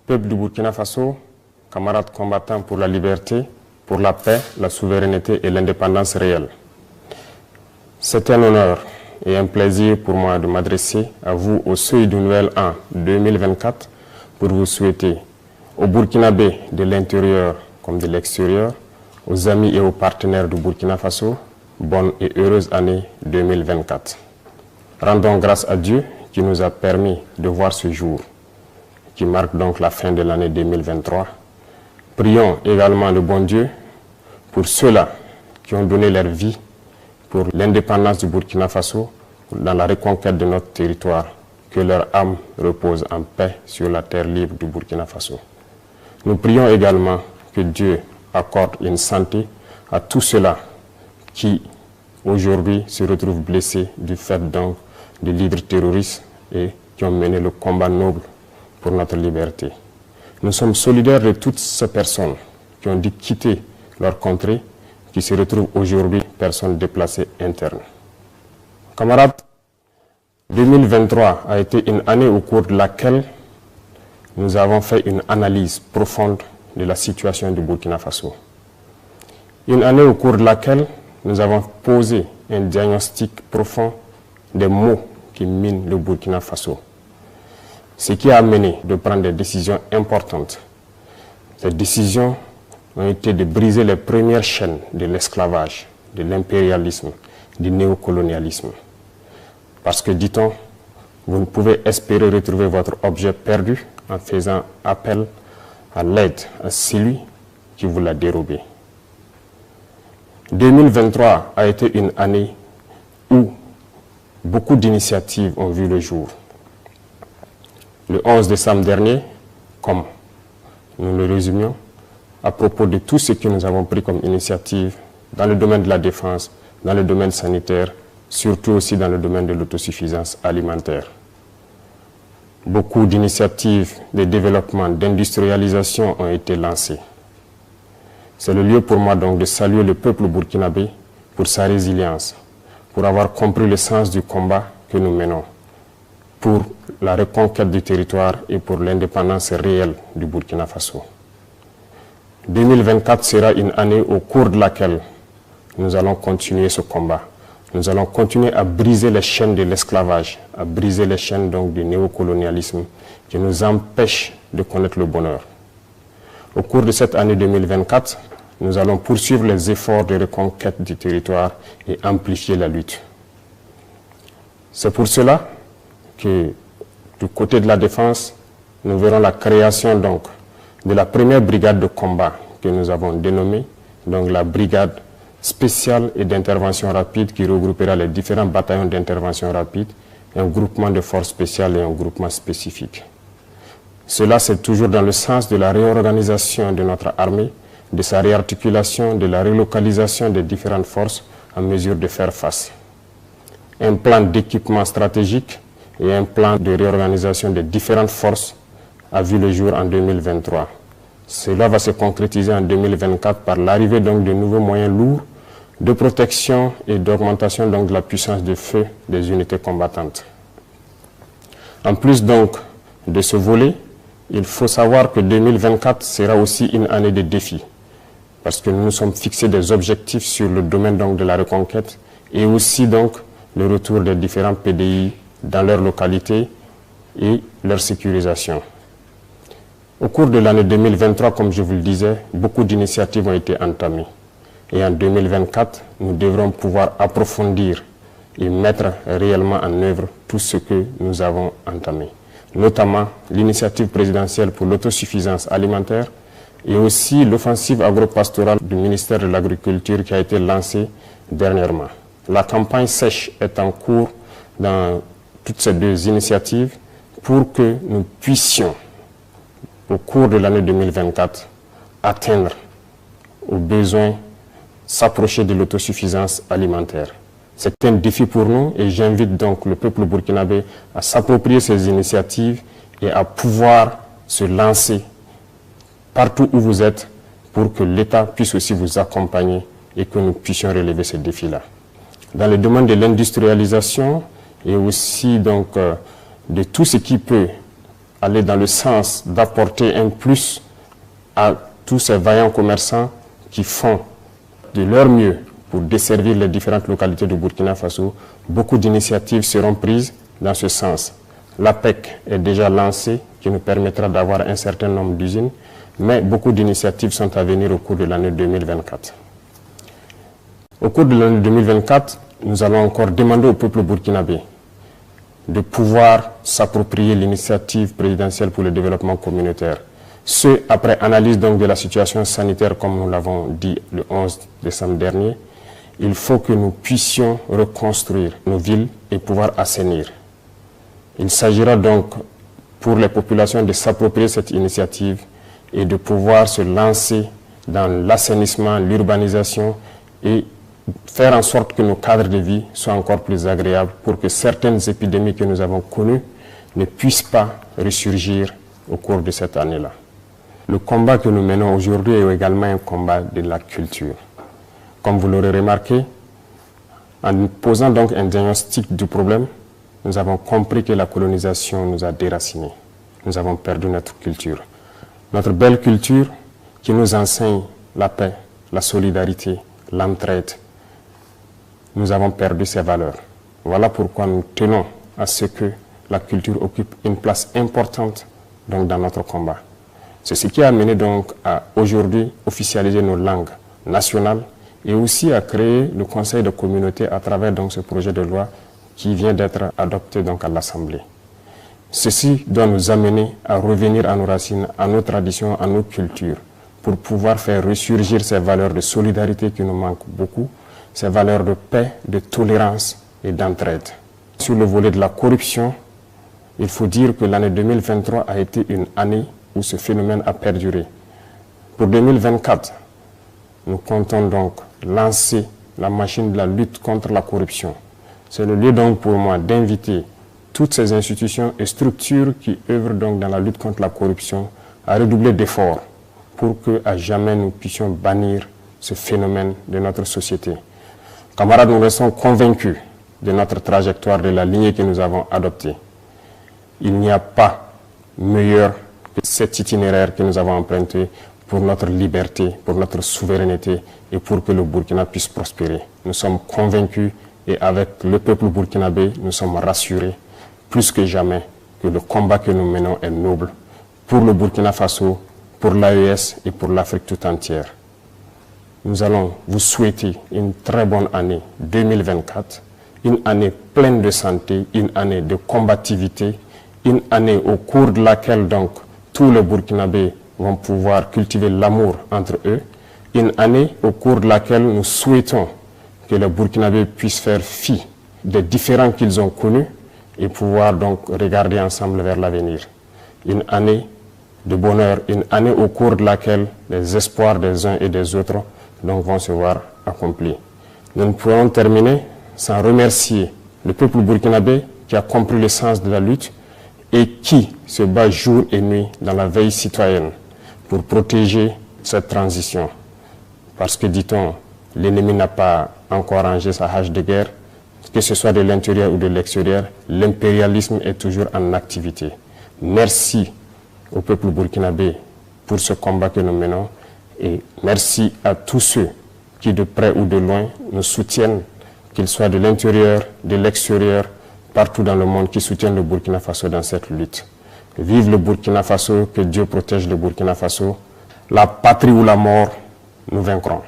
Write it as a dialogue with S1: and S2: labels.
S1: Peuple du Burkina Faso, camarades combattants pour la liberté, pour la paix, la souveraineté et l'indépendance réelle. C'est un honneur et un plaisir pour moi de m'adresser à vous au seuil du nouvel an 2024 pour vous souhaiter aux Burkinabés de l'intérieur comme de l'extérieur, aux amis et aux partenaires du Burkina Faso, bonne et heureuse année 2024. Rendons grâce à Dieu qui nous a permis de voir ce jour, qui marque donc la fin de l'année 2023. Prions également le bon Dieu pour ceux-là qui ont donné leur vie pour l'indépendance du Burkina Faso, dans la reconquête de notre territoire, que leur âme repose en paix sur la terre libre du Burkina Faso. Nous prions également que Dieu accorde une santé à tous ceux-là qui aujourd'hui se retrouvent blessés du fait donc de leaders terroristes et qui ont mené le combat noble pour notre liberté. Nous sommes solidaires de toutes ces personnes qui ont dû quitter leur contrée, qui se retrouvent aujourd'hui personnes déplacées internes. Camarades, 2023 a été une année au cours de laquelle nous avons fait une analyse profonde de la situation du Burkina Faso. Une année au cours de laquelle nous avons posé un diagnostic profond des maux qui minent le Burkina Faso. Ce qui a amené de prendre des décisions importantes. Ces décisions ont été de briser les premières chaînes de l'esclavage, de l'impérialisme, du néocolonialisme. Parce que, dit-on, vous ne pouvez espérer retrouver votre objet perdu en faisant appel à l'aide à celui qui vous l'a dérobé. 2023 a été une année où beaucoup d'initiatives ont vu le jour. Le 11 décembre dernier, comme nous le résumions, à propos de tout ce que nous avons pris comme initiative dans le domaine de la défense, dans le domaine sanitaire, surtout aussi dans le domaine de l'autosuffisance alimentaire. Beaucoup d'initiatives de développement, d'industrialisation ont été lancées. C'est le lieu pour moi donc de saluer le peuple burkinabé pour sa résilience, pour avoir compris le sens du combat que nous menons, pour la reconquête du territoire et pour l'indépendance réelle du Burkina Faso. 2024 sera une année au cours de laquelle nous allons continuer ce combat. Nous allons continuer à briser les chaînes de l'esclavage, à briser les chaînes donc du néocolonialisme qui nous empêchent de connaître le bonheur. Au cours de cette année 2024, nous allons poursuivre les efforts de reconquête du territoire et amplifier la lutte. C'est pour cela que du côté de la défense, nous verrons la création donc de la première brigade de combat que nous avons dénommée, donc la brigade spéciale et d'intervention rapide qui regroupera les différents bataillons d'intervention rapide, un groupement de forces spéciales et un groupement spécifique. Cela, c'est toujours dans le sens de la réorganisation de notre armée, de sa réarticulation, de la relocalisation des différentes forces en mesure de faire face. Un plan d'équipement stratégique et un plan de réorganisation des différentes forces a vu le jour en 2023. Cela va se concrétiser en 2024 par l'arrivée donc de nouveaux moyens lourds de protection et d'augmentation donc de la puissance de feu des unités combattantes. En plus donc de ce volet, il faut savoir que 2024 sera aussi une année de défis, parce que nous nous sommes fixés des objectifs sur le domaine donc de la reconquête et aussi donc le retour des différents PDI dans leur localité et leur sécurisation. Au cours de l'année 2023, comme je vous le disais, beaucoup d'initiatives ont été entamées. Et en 2024, nous devrons pouvoir approfondir et mettre réellement en œuvre tout ce que nous avons entamé. Notamment l'initiative présidentielle pour l'autosuffisance alimentaire et aussi l'offensive agro-pastorale du ministère de l'Agriculture qui a été lancée dernièrement. La campagne sèche est en cours dans toutes ces deux initiatives pour que nous puissions, au cours de l'année 2024, atteindre aux besoins, s'approcher de l'autosuffisance alimentaire. C'est un défi pour nous et j'invite donc le peuple burkinabé à s'approprier ces initiatives et à pouvoir se lancer partout où vous êtes pour que l'État puisse aussi vous accompagner et que nous puissions relever ces défis-là. Dans le domaine de l'industrialisation et aussi donc de tout ce qui peut aller dans le sens d'apporter un plus à tous ces vaillants commerçants qui font de leur mieux pour desservir les différentes localités de Burkina Faso. Beaucoup d'initiatives seront prises dans ce sens. L'APEC est déjà lancée, qui nous permettra d'avoir un certain nombre d'usines, mais beaucoup d'initiatives sont à venir au cours de l'année 2024. Au cours de l'année 2024, nous allons encore demander au peuple burkinabé de pouvoir s'approprier l'initiative présidentielle pour le développement communautaire. Ce, après analyse donc de la situation sanitaire, comme nous l'avons dit le 11 décembre dernier, il faut que nous puissions reconstruire nos villes et pouvoir assainir. Il s'agira donc pour les populations de s'approprier cette initiative et de pouvoir se lancer dans l'assainissement, l'urbanisation et faire en sorte que nos cadres de vie soient encore plus agréables pour que certaines épidémies que nous avons connues ne puissent pas ressurgir au cours de cette année-là. Le combat que nous menons aujourd'hui est également un combat de la culture. Comme vous l'aurez remarqué, en posant donc un diagnostic du problème, nous avons compris que la colonisation nous a déracinés. Nous avons perdu notre culture. Notre belle culture qui nous enseigne la paix, la solidarité, l'entraide. Nous avons perdu ces valeurs. Voilà pourquoi nous tenons à ce que la culture occupe une place importante donc, dans notre combat. C'est ce qui a amené donc à aujourd'hui officialiser nos langues nationales et aussi à créer le Conseil de communauté à travers donc, ce projet de loi qui vient d'être adopté donc, à l'Assemblée. Ceci doit nous amener à revenir à nos racines, à nos traditions, à nos cultures, pour pouvoir faire ressurgir ces valeurs de solidarité qui nous manquent beaucoup, ces valeurs de paix, de tolérance et d'entraide. Sur le volet de la corruption, il faut dire que l'année 2023 a été une année où ce phénomène a perduré. Pour 2024, nous comptons donc lancer la machine de la lutte contre la corruption. C'est le lieu donc pour moi d'inviter toutes ces institutions et structures qui œuvrent donc dans la lutte contre la corruption à redoubler d'efforts pour que à jamais nous puissions bannir ce phénomène de notre société. Camarades, nous restons convaincus de notre trajectoire, de la lignée que nous avons adoptée. Il n'y a pas meilleur que cet itinéraire que nous avons emprunté pour notre liberté, pour notre souveraineté et pour que le Burkina puisse prospérer. Nous sommes convaincus et avec le peuple burkinabé, nous sommes rassurés plus que jamais que le combat que nous menons est noble pour le Burkina Faso, pour l'AES et pour l'Afrique tout entière. Nous allons vous souhaiter une très bonne année 2024, une année pleine de santé, une année de combativité, une année au cours de laquelle donc tous les Burkinabés vont pouvoir cultiver l'amour entre eux, une année au cours de laquelle nous souhaitons que les Burkinabés puissent faire fi des différends qu'ils ont connus et pouvoir donc regarder ensemble vers l'avenir. Une année de bonheur, une année au cours de laquelle les espoirs des uns et des autres donc, vont se voir accomplis. Nous ne pourrons terminer sans remercier le peuple burkinabé qui a compris le sens de la lutte et qui se bat jour et nuit dans la veille citoyenne pour protéger cette transition. Parce que, dit-on, l'ennemi n'a pas encore rangé sa hache de guerre, que ce soit de l'intérieur ou de l'extérieur, l'impérialisme est toujours en activité. Merci au peuple burkinabé pour ce combat que nous menons et merci à tous ceux qui de près ou de loin nous soutiennent, qu'ils soient de l'intérieur, de l'extérieur, partout dans le monde, qui soutiennent le Burkina Faso dans cette lutte. Vive le Burkina Faso, que Dieu protège le Burkina Faso. La patrie ou la mort, nous vaincrons.